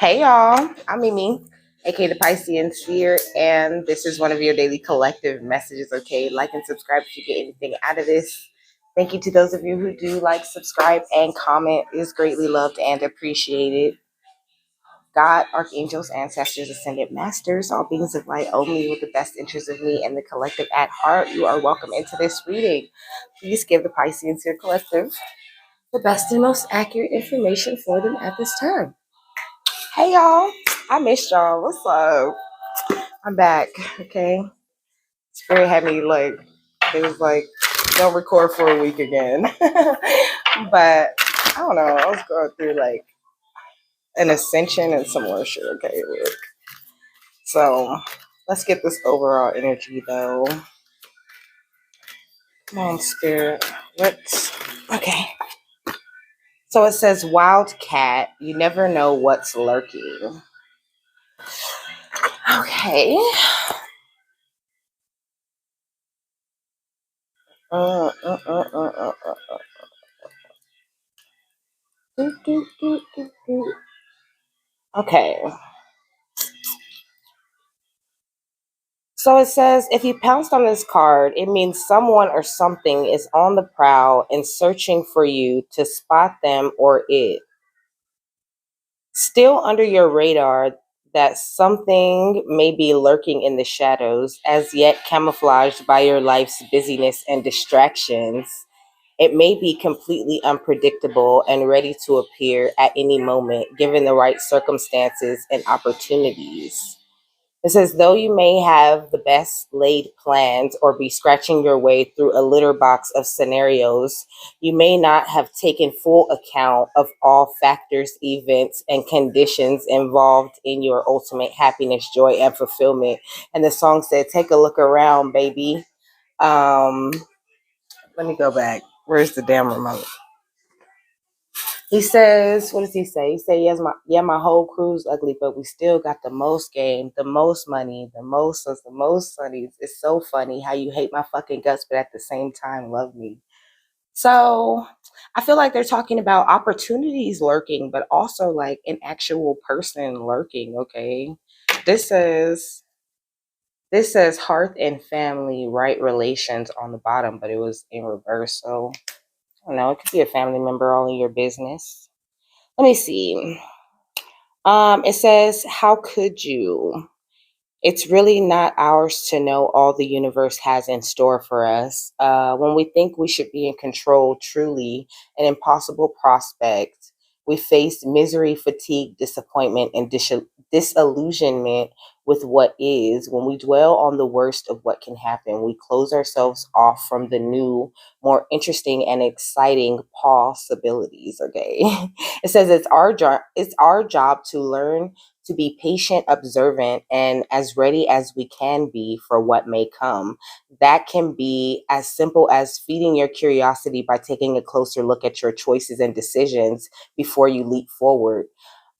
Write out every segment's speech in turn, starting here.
Hey y'all, I'm Mimi, aka the Piscean Sphere, and this is one of your daily collective messages. Okay, like and subscribe if you get anything out of this. Thank you to those of you who do like, subscribe, and comment. It is greatly loved and appreciated. God, archangels, ancestors, ascended masters, all beings of light, only with the best interest of me and the collective at heart. You are welcome into this reading. Please give the Piscean Sphere Collective the best and most accurate information for them at this time. Hey y'all, I missed y'all. What's up? I'm back. Okay, Spirit had me like it was like don't record for a week again, but I don't know. I was going through like an ascension and some worship. Okay, look. So let's get this overall energy though. Come on, Spirit. Let's. Okay. So it says, Wildcat. You never know what's lurking. Okay. Uh, uh, uh, uh, uh, uh. Do, do, do, do, do. Okay. So it says, if you pounced on this card, it means someone or something is on the prowl and searching for you to spot them or it. Still under your radar, that something may be lurking in the shadows, as yet camouflaged by your life's busyness and distractions. It may be completely unpredictable and ready to appear at any moment, given the right circumstances and opportunities. It says, though you may have the best laid plans or be scratching your way through a litter box of scenarios, you may not have taken full account of all factors, events, and conditions involved in your ultimate happiness, joy, and fulfillment. And the song said, take a look around, baby. Um, Let me go back. Where's the damn remote? He says, what does he say? He said, yes, my whole crew's ugly, but we still got the most game, the most money, the most us, the most sunnies. It's so funny how you hate my fucking guts, but at the same time love me. So I feel like they're talking about opportunities lurking, but also like an actual person lurking. Okay. This says this says hearth and family, right relations on the bottom, but it was in reverse. So I don't know, it could be a family member all in your business. Let me see. It says, how could you? It's really not ours to know all the universe has in store for us. When we think we should be in control, truly an impossible prospect. We face misery, fatigue, disappointment, and disillusionment with what is. When we dwell on the worst of what can happen, we close ourselves off from the new, more interesting and exciting possibilities. Okay. It says it's our job to learn to be patient, observant, and as ready as we can be for what may come. That can be as simple as feeding your curiosity by taking a closer look at your choices and decisions before you leap forward.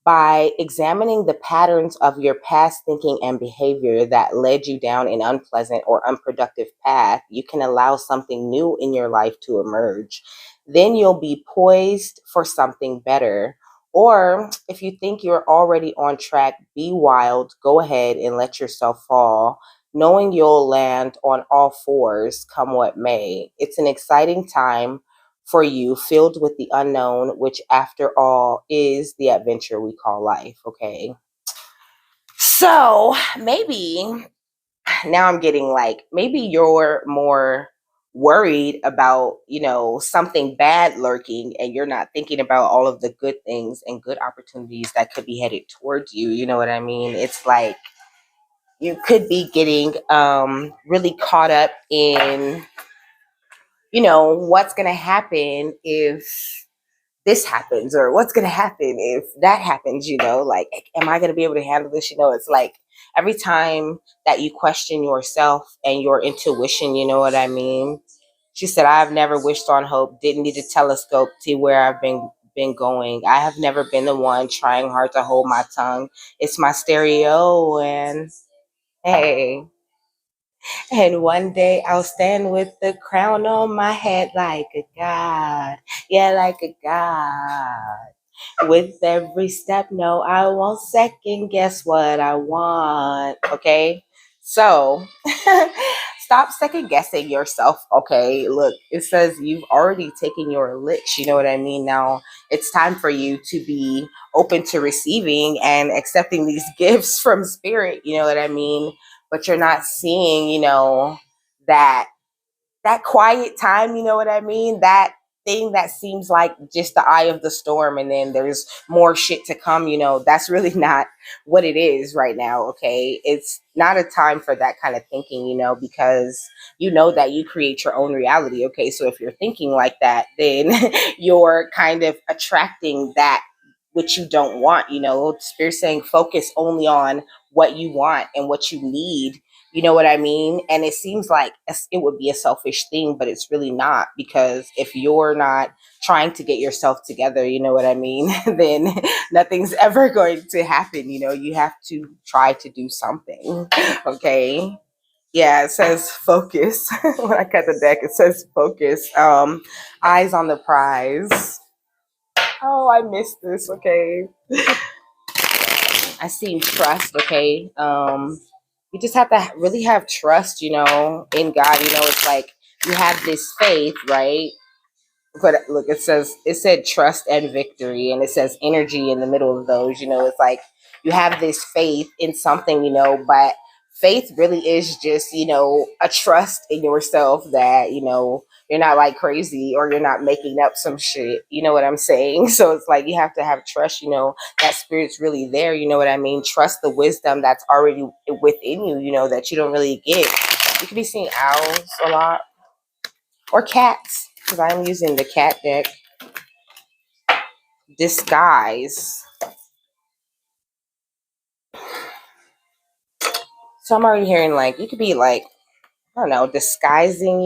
By examining the patterns of your past thinking and behavior that led you down an unpleasant or unproductive path, you can allow something new in your life to emerge. Then you'll be poised for something better. Or if you think you're already on track, be wild, go ahead and let yourself fall, knowing you'll land on all fours come what may. It's an exciting time for you, filled with the unknown, which after all is the adventure we call life. Okay. So maybe now I'm getting like, maybe you're more worried about, something bad lurking and you're not thinking about all of the good things and good opportunities that could be headed towards you. You know what I mean? It's like you could be getting really caught up in, what's going to happen if this happens, or what's going to happen if that happens, like, am I going to be able to handle this? It's like every time that you question yourself and your intuition, you know what I mean? She said, I've never wished on hope, didn't need a telescope to see where I've been going. I have never been the one trying hard to hold my tongue. It's my stereo, and hey, and one day I'll stand with the crown on my head like a god. Yeah, like a god. With every step, no, I won't second guess what I want. Okay. So stop second guessing yourself. Okay. Look, it says you've already taken your licks. You know what I mean? Now it's time for you to be open to receiving and accepting these gifts from spirit. You know what I mean? But you're not seeing, that that quiet time, you know what I mean? That thing that seems like just the eye of the storm and then there's more shit to come, that's really not what it is right now, okay? It's not a time for that kind of thinking, because you know that you create your own reality, okay? So if you're thinking like that, then you're kind of attracting that which you don't want, Spirit saying focus only on what you want and what you need, you know what I mean? And it seems like it would be a selfish thing, but it's really not, because if you're not trying to get yourself together, you know what I mean, then nothing's ever going to happen. You have to try to do something. Okay. Yeah, it says focus. When I cut the deck, it says focus. Eyes on the prize. Oh, I missed this. Okay. I see trust, okay? You just have to really have trust, in God. It's like you have this faith, right? But look, it said trust and victory, and it says energy in the middle of those. It's like you have this faith in something, but faith really is just, a trust in yourself that, you're not like crazy or you're not making up some shit. You know what I'm saying? So it's like you have to have trust, that spirit's really there. You know what I mean? Trust the wisdom that's already within you, that you don't really get. You could be seeing owls a lot or cats, because I'm using the cat deck. Disguise. So I'm already hearing like you could be like, I don't know, disguising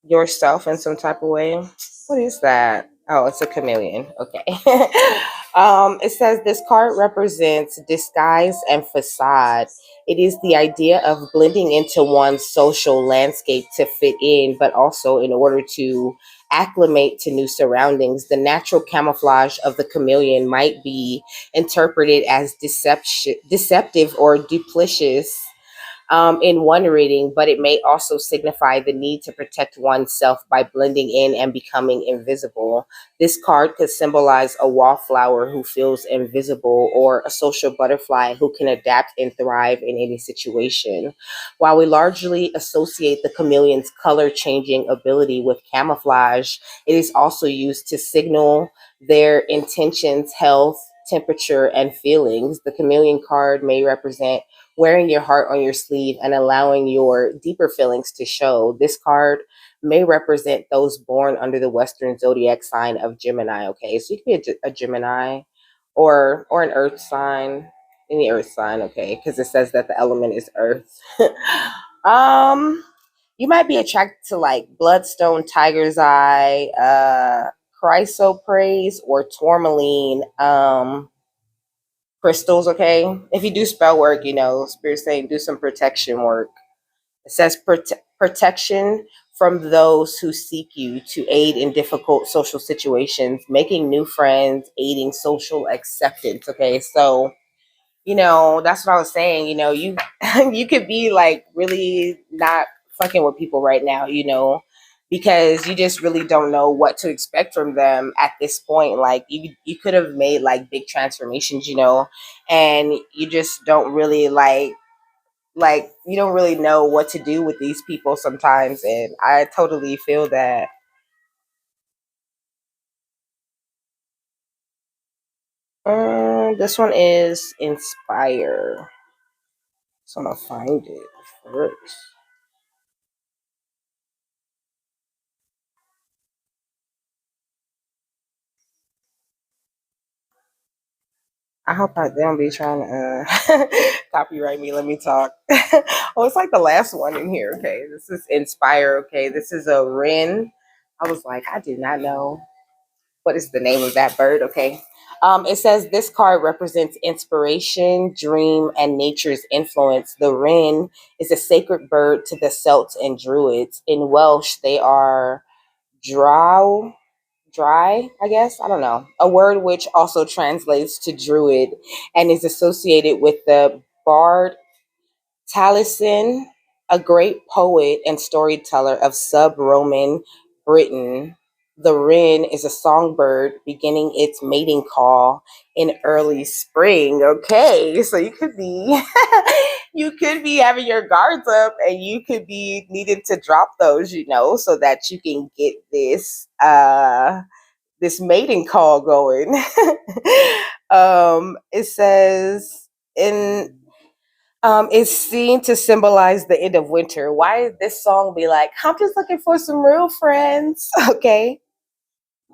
yourself in some type of way. What is that? Oh, it's a chameleon. Okay. It says this card represents disguise and facade. It is the idea of blending into one's social landscape to fit in, but also in order to acclimate to new surroundings. The natural camouflage of the chameleon might be interpreted as deceptive or duplicitous in one reading, but it may also signify the need to protect oneself by blending in and becoming invisible. This card could symbolize a wallflower who feels invisible or a social butterfly who can adapt and thrive in any situation. While we largely associate the chameleon's color changing ability with camouflage, it is also used to signal their intentions, health, temperature, and feelings. The chameleon card may represent wearing your heart on your sleeve and allowing your deeper feelings to show. This card may represent those born under the Western zodiac sign of Gemini. Okay, so you could be a Gemini or an Earth sign, any Earth sign. Okay, because it says that the element is Earth. um, you might be attracted to like bloodstone, tiger's eye, chrysoprase, or tourmaline. Crystals, okay? If you do spell work, Spirit saying do some protection work. It says protection from those who seek you to aid in difficult social situations, making new friends, aiding social acceptance, okay? So, that's what I was saying. You you could be like really not fucking with people right now, because you just really don't know what to expect from them at this point. Like you could have made like big transformations, and you just don't really like you don't really know what to do with these people sometimes, and I totally feel that. This one is inspire. So I'm gonna find it first. I hope they don't be trying to copyright me. Let me talk. Oh, it's like the last one in here. Okay, this is Inspire. Okay, this is a wren. I was like, I did not know what is the name of that bird. Okay, it says this card represents inspiration, dream, and nature's influence. The wren is a sacred bird to the Celts and Druids. In Welsh, they are drow, dry, I guess. I don't know. A word which also translates to druid and is associated with the bard Taliesin, a great poet and storyteller of sub-Roman Britain. The wren is a songbird beginning its mating call in early spring. Okay, so you could be you could be having your guards up and you could be needing to drop those, so that you can get this mating call going. It says in is seen to symbolize the end of winter. Why is this song be like, I'm just looking for some real friends? Okay.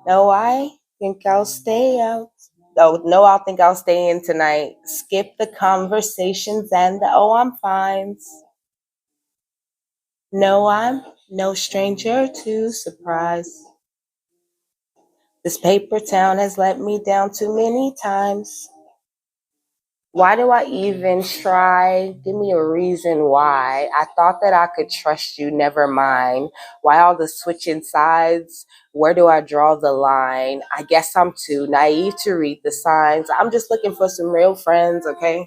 No, I think I'll stay out. Oh, no, I think I'll stay in tonight. Skip the conversations and the I'm fines. No, I'm no stranger to surprise. This paper town has let me down too many times. Why do I even try? Give me a reason why. I thought that I could trust you, never mind. Why all the switching sides? Where do I draw the line? I guess I'm too naive to read the signs. I'm just looking for some real friends, okay?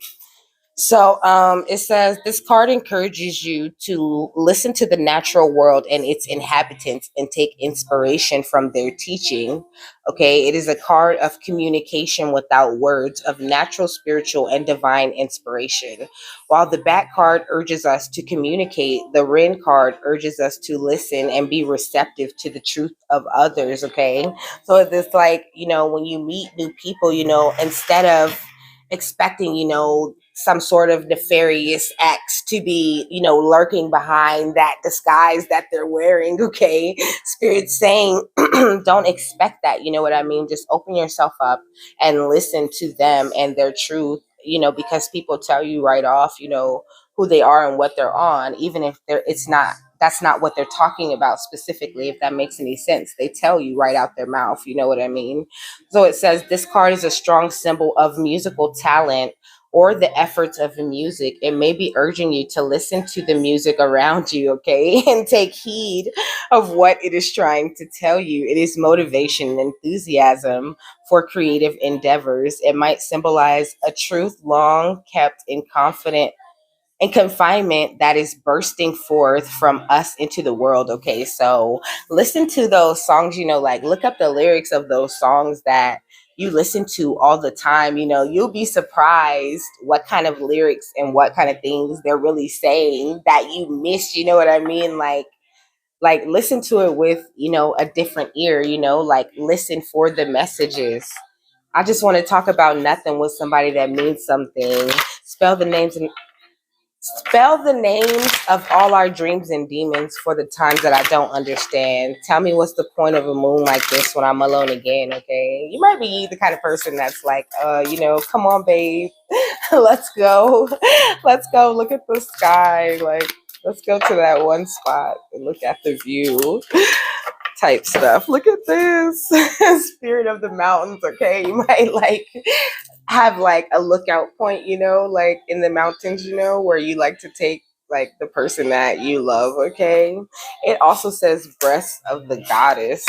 So it says this card encourages you to listen to the natural world and its inhabitants and take inspiration from their teaching. Okay, it is a card of communication without words, of natural, spiritual, and divine inspiration. While the back card urges us to communicate, the Ren card urges us to listen and be receptive to the truth of others. Okay, so it's like, when you meet new people, instead of expecting, some sort of nefarious acts to be, lurking behind that disguise that they're wearing. Okay. Spirit saying, don't expect that. You know what I mean? Just open yourself up and listen to them and their truth, because people tell you right off, who they are and what they're on, even if it's not, that's not what they're talking about specifically, if that makes any sense. They tell you right out their mouth, you know what I mean? So it says this card is a strong symbol of musical talent or the efforts of the music. It may be urging you to listen to the music around you, okay, and take heed of what it is trying to tell you. It is motivation and enthusiasm for creative endeavors. It might symbolize a truth long kept in confident and confinement that is bursting forth from us into the world. Okay, so listen to those songs, like look up the lyrics of those songs that you listen to all the time. You'll be surprised what kind of lyrics and what kind of things they're really saying that you missed. You know what I mean? Like listen to it with, a different ear, like listen for the messages. I just want to talk about nothing with somebody that means something. Spell the names and Spell the names of all our dreams and demons for the times that I don't understand. Tell me what's the point of a moon like this when I'm alone again, okay? You might be the kind of person that's like, come on, babe. Let's go. Let's go look at the sky. Like, let's go to that one spot and look at the view type stuff. Look at this. Spirit of the mountains, okay? You might like have like a lookout point, like in the mountains, where you like to take like the person that you love, okay? It also says breast of the goddess.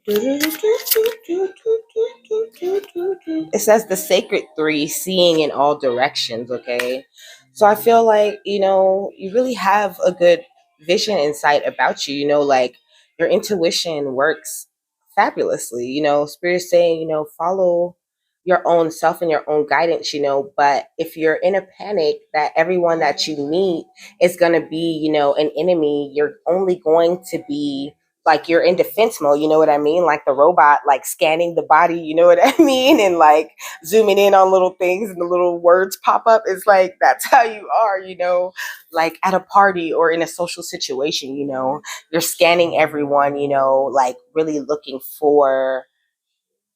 It says the sacred three, seeing in all directions, okay? So I feel like, you really have a good vision insight about you, like your intuition works fabulously, spirit saying, follow your own self and your own guidance, but if you're in a panic that everyone that you meet is going to be, an enemy, you're only going to be like you're in defense mode, you know what I mean? Like the robot, like scanning the body, you know what I mean? And like zooming in on little things and the little words pop up. It's like that's how you are, like at a party or in a social situation, you're scanning everyone, like really looking for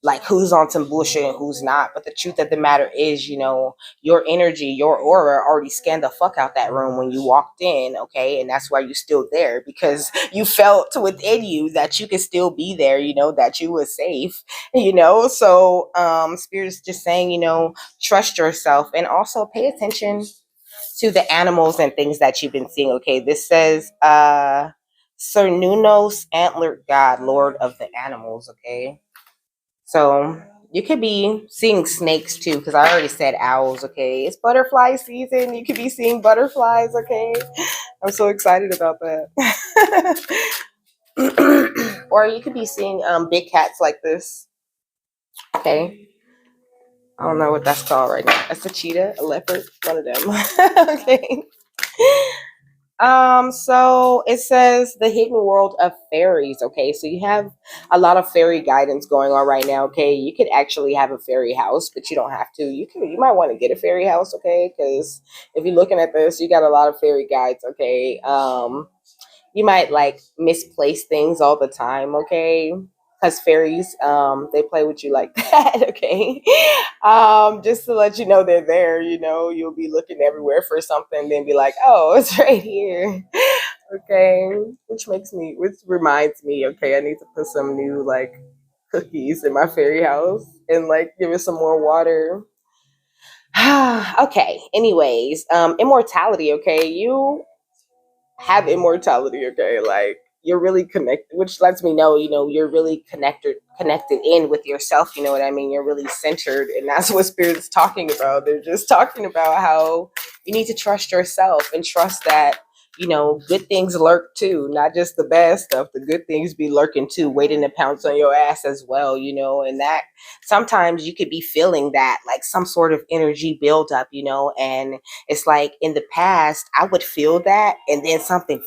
like who's on some bullshit and who's not. But the truth of the matter is, your energy, your aura already scanned the fuck out that room when you walked in, okay? And that's why you're still there, because you felt within you that you could still be there, that you were safe, So Spirit's just saying, trust yourself and also pay attention to the animals and things that you've been seeing. Okay, this says Cernunnos, antlered god, lord of the animals. Okay, so you could be seeing snakes too, because I already said owls. Okay, it's butterfly season. You could be seeing butterflies. Okay, I'm so excited about that. Or you could be seeing big cats like this. Okay, I don't know what that's called right now. That's a cheetah, a leopard, one of them. Okay. So it says the hidden world of fairies. Okay, so you have a lot of fairy guidance going on right now. Okay, you could actually have a fairy house, but you don't have to. You might want to get a fairy house. Okay, because if you're looking at this, you got a lot of fairy guides. Okay, you might like misplace things all the time. Okay, because fairies they play with you like that. Okay, just to let you know they're there. You'll be looking everywhere for something, then be like, oh, it's right here. Okay, which reminds me, okay, I need to put some new like cookies in my fairy house and like give it some more water. Okay, anyways, immortality. Okay, you have immortality. Okay, like you're really connected, which lets me know, you're really connected in with yourself. You know what I mean? You're really centered, and that's what spirit's talking about. They're just talking about how you need to trust yourself and trust that good things lurk too, not just the bad stuff. The good things be lurking too, waiting to pounce on your ass as well. And that sometimes you could be feeling that like some sort of energy build up, and it's like in the past, I would feel that, and then something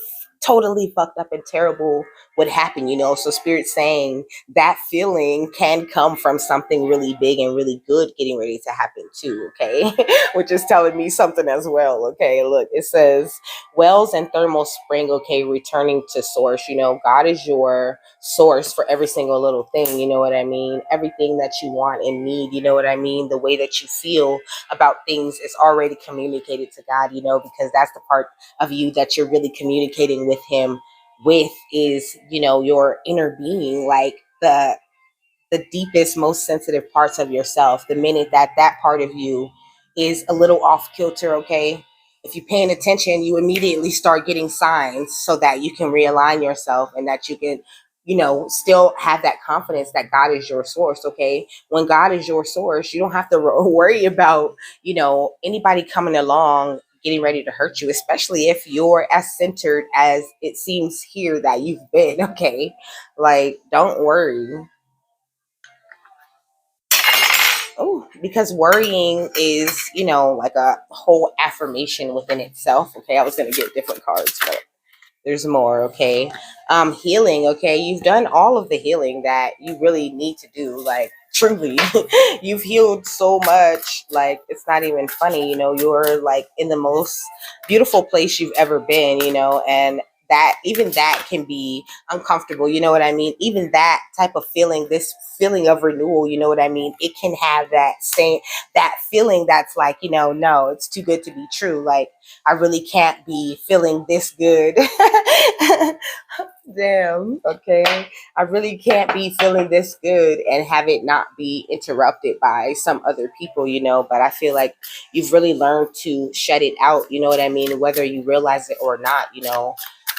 totally fucked up and terrible would happen, So Spirit's saying that feeling can come from something really big and really good getting ready to happen too, okay? Which is telling me something as well, okay? Look, it says wells and thermal spring, okay, returning to source. God is your source for every single little thing, you know what I mean? Everything that you want and need, you know what I mean? The way that you feel about things is already communicated to God, because that's the part of you that you're really communicating with Him with is, your inner being, like the deepest, most sensitive parts of yourself. The minute that part of you is a little off kilter, okay, if you're paying attention, you immediately start getting signs so that you can realign yourself and that you can, still have that confidence that God is your source, okay? When God is your source, you don't have to worry about, anybody coming along getting ready to hurt you, especially if you're as centered as it seems here that you've been, okay? Like, don't worry. Oh, because worrying is, like a whole affirmation within itself. Okay, I was gonna get different cards, but there's more. Okay, healing. Okay, you've done all of the healing that you really need to do. Like truly, you've healed so much. Like it's not even funny. You're like in the most beautiful place you've ever been. And that even that can be uncomfortable. You know what I mean? Even that type of feeling, this feeling of renewal. You know what I mean? It can have that feeling that's like, no, it's too good to be true. Like I really can't be feeling this good. Damn. Okay. I really can't be feeling this good and have it not be interrupted by some other people, But I feel like you've really learned to shut it out, you know what I mean? Whether you realize it or not,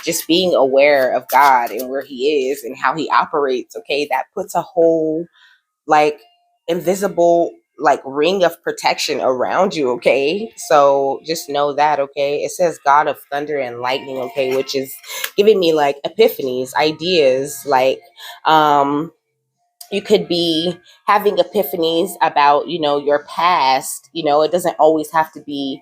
just being aware of God and where He is and how He operates, okay, that puts a whole like invisible like ring of protection around you, okay? So just know that, okay? It says God of thunder and lightning, okay, which is giving me like epiphanies, ideas, like you could be having epiphanies about your past. It doesn't always have to be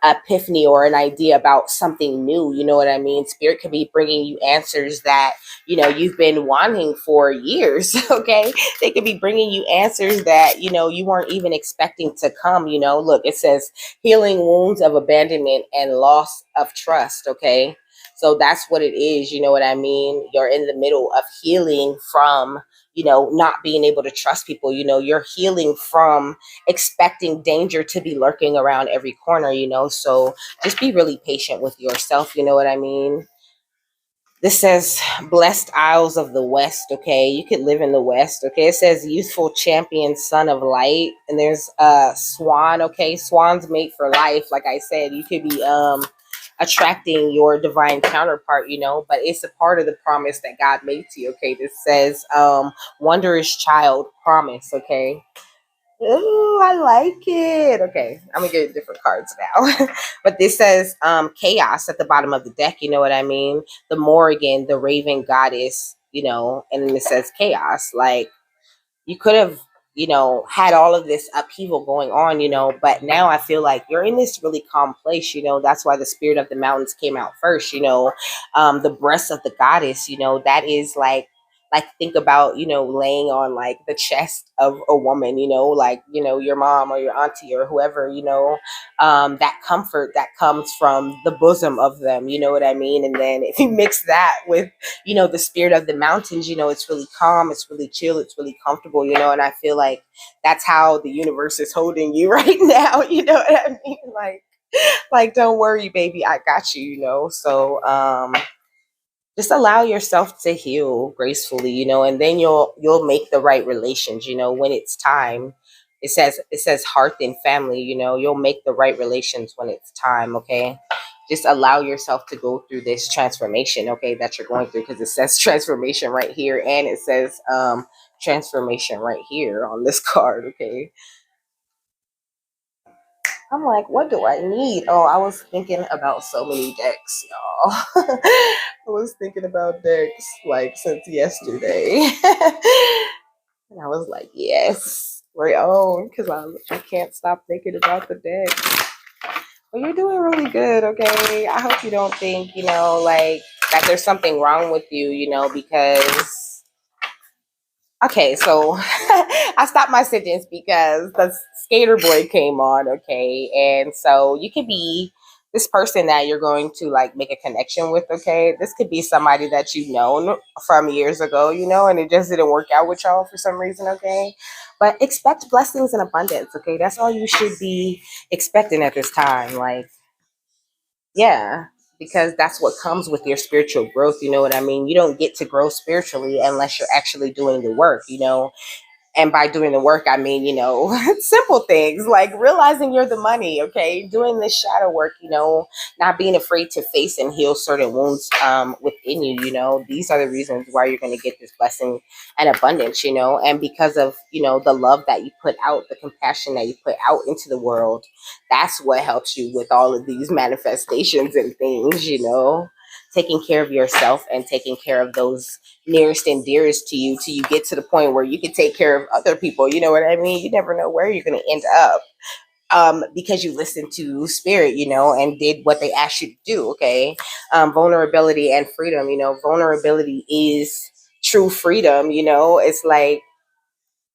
an epiphany or an idea about something new, you know what I mean? Spirit could be bringing you answers that you've been wanting for years. Okay, they could be bringing you answers that you weren't even expecting to come. Look, it says healing wounds of abandonment and loss of trust, okay? So that's what it is, you know what I mean? You're in the middle of healing from not being able to trust people. You're healing from expecting danger to be lurking around every corner, So just be really patient with yourself, you know what I mean? This says blessed isles of the west, okay? You could live in the west, okay? It says youthful champion, son of light, and there's a swan, okay? Swans mate for life. Like I said, you could be attracting your divine counterpart, but it's a part of the promise that God made to you. Okay. This says, wondrous child promise. Okay. Ooh, I like it. Okay, I'm gonna get different cards now. But this says chaos at the bottom of the deck, you know what I mean? The Morrigan, the Raven goddess, and then it says chaos. Like, you could have, had all of this upheaval going on, but now I feel like you're in this really calm place, that's why the spirit of the mountains came out first, the breast of the goddess, that is like think about, laying on like the chest of a woman, like, your mom or your auntie or whoever, that comfort that comes from the bosom of them, you know what I mean? And then if you mix that with, the spirit of the mountains, it's really calm, it's really chill, it's really comfortable, and I feel like that's how the universe is holding you right now, you know what I mean? Like don't worry, baby, I got you, So just allow yourself to heal gracefully, and then you'll make the right relations, when it's time. It says hearth and family, you'll make the right relations when it's time, okay? Just allow yourself to go through this transformation, okay, that you're going through, because it says transformation right here, and it says transformation right here on this card, okay? I'm like, what do I need? Oh, I was thinking about so many decks, y'all. I was thinking about decks like since yesterday. And I was like, yes, right on, because I can't stop thinking about the decks. But you're doing really good, okay? I hope you don't think, like that there's something wrong with you, because okay, so I stopped my sentence because the skater boy came on, okay? And so you could be this person that you're going to like make a connection with, okay? This could be somebody that you've known from years ago, and it just didn't work out with y'all for some reason, okay? But expect blessings and abundance, okay? That's all you should be expecting at this time. Like, yeah, because that's what comes with your spiritual growth, you know what I mean? You don't get to grow spiritually unless you're actually doing the work, and by doing the work, I mean, simple things like realizing you're the money, okay? Doing this shadow work, not being afraid to face and heal certain wounds within you, These are the reasons why you're going to get this blessing and abundance, and because of, the love that you put out, the compassion that you put out into the world, that's what helps you with all of these manifestations and things, taking care of yourself and taking care of those nearest and dearest to you till you get to the point where you can take care of other people. You know what I mean? You never know where you're going to end up because you listened to spirit, and did what they asked you to do. Okay. Vulnerability and freedom, vulnerability is true freedom. It's like,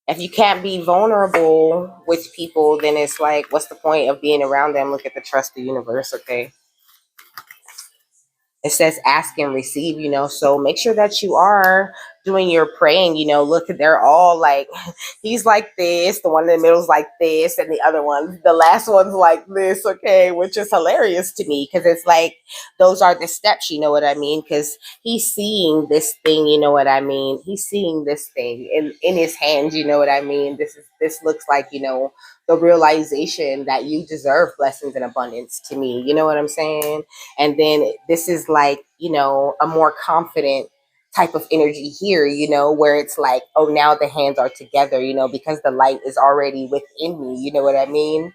if you can't be vulnerable with people, then it's like, what's the point of being around them? Look at the trust the universe. Okay. It says ask and receive, so make sure that you are doing your praying, look, they're all like, he's like this, the one in the middle is like this, and the other one, the last one's like this, okay, which is hilarious to me because it's like, those are the steps, you know what I mean? Because he's seeing this thing, you know what I mean? He's seeing this thing in his hands, you know what I mean? This looks like, the realization that you deserve blessings and abundance to me, you know what I'm saying? And then this is like, a more confident type of energy here, where it's like, oh, now the hands are together, because the light is already within me, you know what I mean?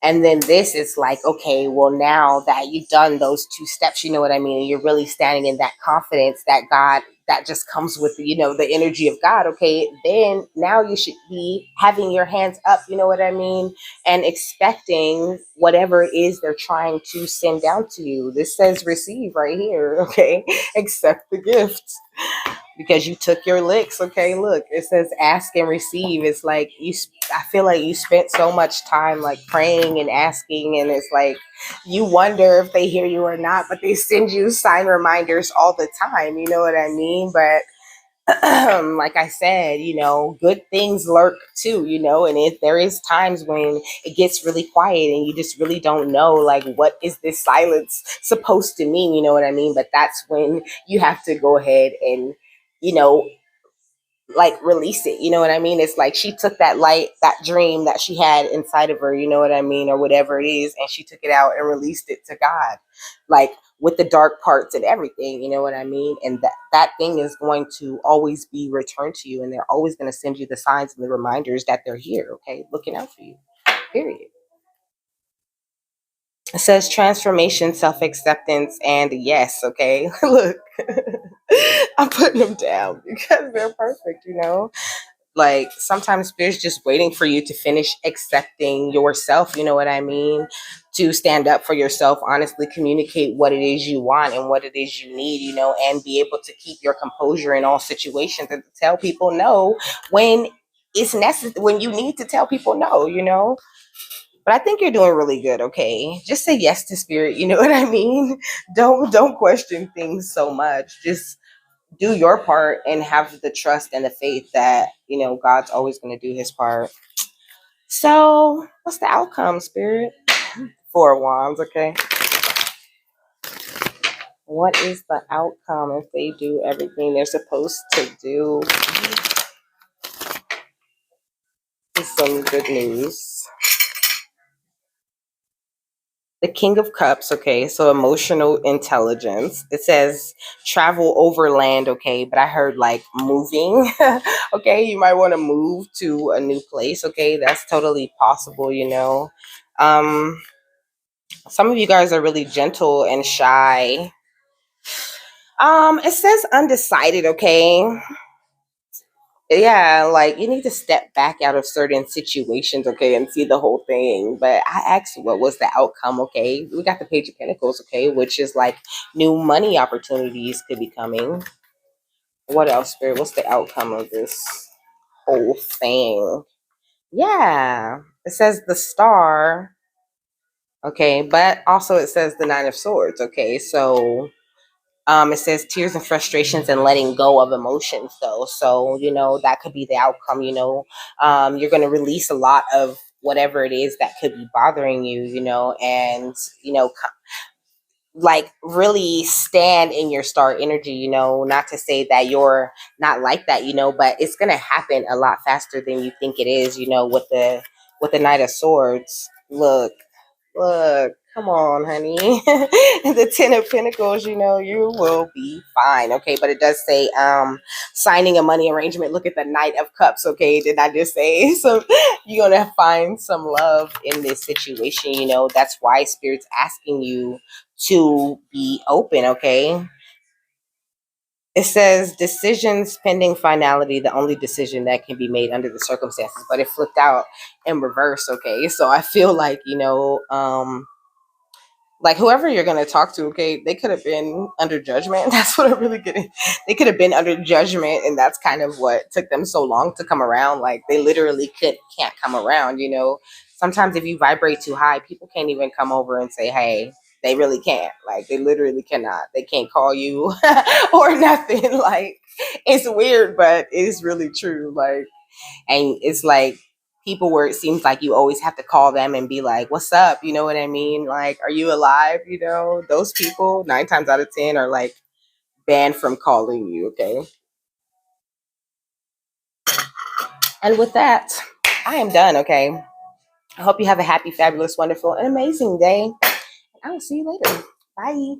And then this is like, okay, well, now that you've done those two steps, you know what I mean? And you're really standing in that confidence that God, that just comes with, the energy of God. Okay. Then now you should be having your hands up, you know what I mean? And expecting whatever it is they're trying to send down to you. This says receive right here. Okay. Accept the gifts because you took your licks. Okay, look, it says ask and receive. It's like I feel like you spent so much time like praying and asking, and it's like you wonder if they hear you or not, but they send you sign reminders all the time, you know what I mean? But like I said, good things lurk too, and if there is times when it gets really quiet and you just really don't know, like, what is this silence supposed to mean, you know what I mean? But that's when you have to go ahead and, you know, like release it. You know what I mean? It's like she took that light, that dream that she had inside of her, you know what I mean, or whatever it is, and she took it out and released it to God. Like with the dark parts and everything, you know what I mean? And that thing is going to always be returned to you, and they're always going to send you the signs and the reminders that they're here, okay? Looking out for you. Period. It says transformation, self acceptance, and yes, okay? Look, I'm putting them down because they're perfect, you know? Like sometimes spirit's just waiting for you to finish accepting yourself, you know what I mean? To stand up for yourself, honestly communicate what it is you want and what it is you need, you know, and be able to keep your composure in all situations and to tell people no when it's necessary, when you need to tell people no, you know. But I think you're doing really good, okay? Just say yes to spirit, you know what I mean? Don't question things so much. Just do your part and have the trust and the faith that, you know, God's always going to do his part. So, what's the outcome, spirit? Four of Wands, okay? What is the outcome if they do everything they're supposed to do? This is some good news. The King of Cups, okay, so emotional intelligence. It says travel overland, okay, but I heard like moving, okay, you might want to move to a new place, okay, that's totally possible, you know. Um, some of you guys are really gentle and shy. It says undecided, okay. Yeah, like you need to step back out of certain situations, okay, and see the whole thing. But I asked what was the outcome, okay? We got the Page of Pentacles, okay, which is like new money opportunities could be coming. What else, Spirit? What's the outcome of this whole thing? Yeah, it says the Star, okay, but also it says the Nine of Swords, okay, so it says tears and frustrations and letting go of emotions, though. So, you know, that could be the outcome, you know. You're going to release a lot of whatever it is that could be bothering you, you know, and, you know, like really stand in your star energy, you know, not to say that you're not like that, you know, but it's going to happen a lot faster than you think it is, you know, with the Knight of Swords. Look, come on, honey. The Ten of Pentacles, you know, you will be fine. Okay, but it does say signing a money arrangement. Look at the Knight of Cups, okay? Did I just say? So you're gonna find some love in this situation, you know. That's why Spirit's asking you to be open, okay? It says decisions pending finality, the only decision that can be made under the circumstances, but it flipped out in reverse, okay? So I feel like, you know, like whoever you're going to talk to, okay, they could have been under judgment. That's what I'm really getting. They could have been under judgment, and that's kind of what took them so long to come around. Like they literally can't come around, you know. Sometimes if you vibrate too high, people can't even come over and say hey. They really can't. Like they literally cannot. They can't call you or nothing. Like it's weird, but it's really true. Like, and it's like people where it seems like you always have to call them and be like, what's up, you know what I mean, like, are you alive, you know, those people 9 times out of 10 are like banned from calling you, okay. And with that, I am done, okay. I hope you have a happy, fabulous, wonderful, and amazing day. I will see you later. Bye.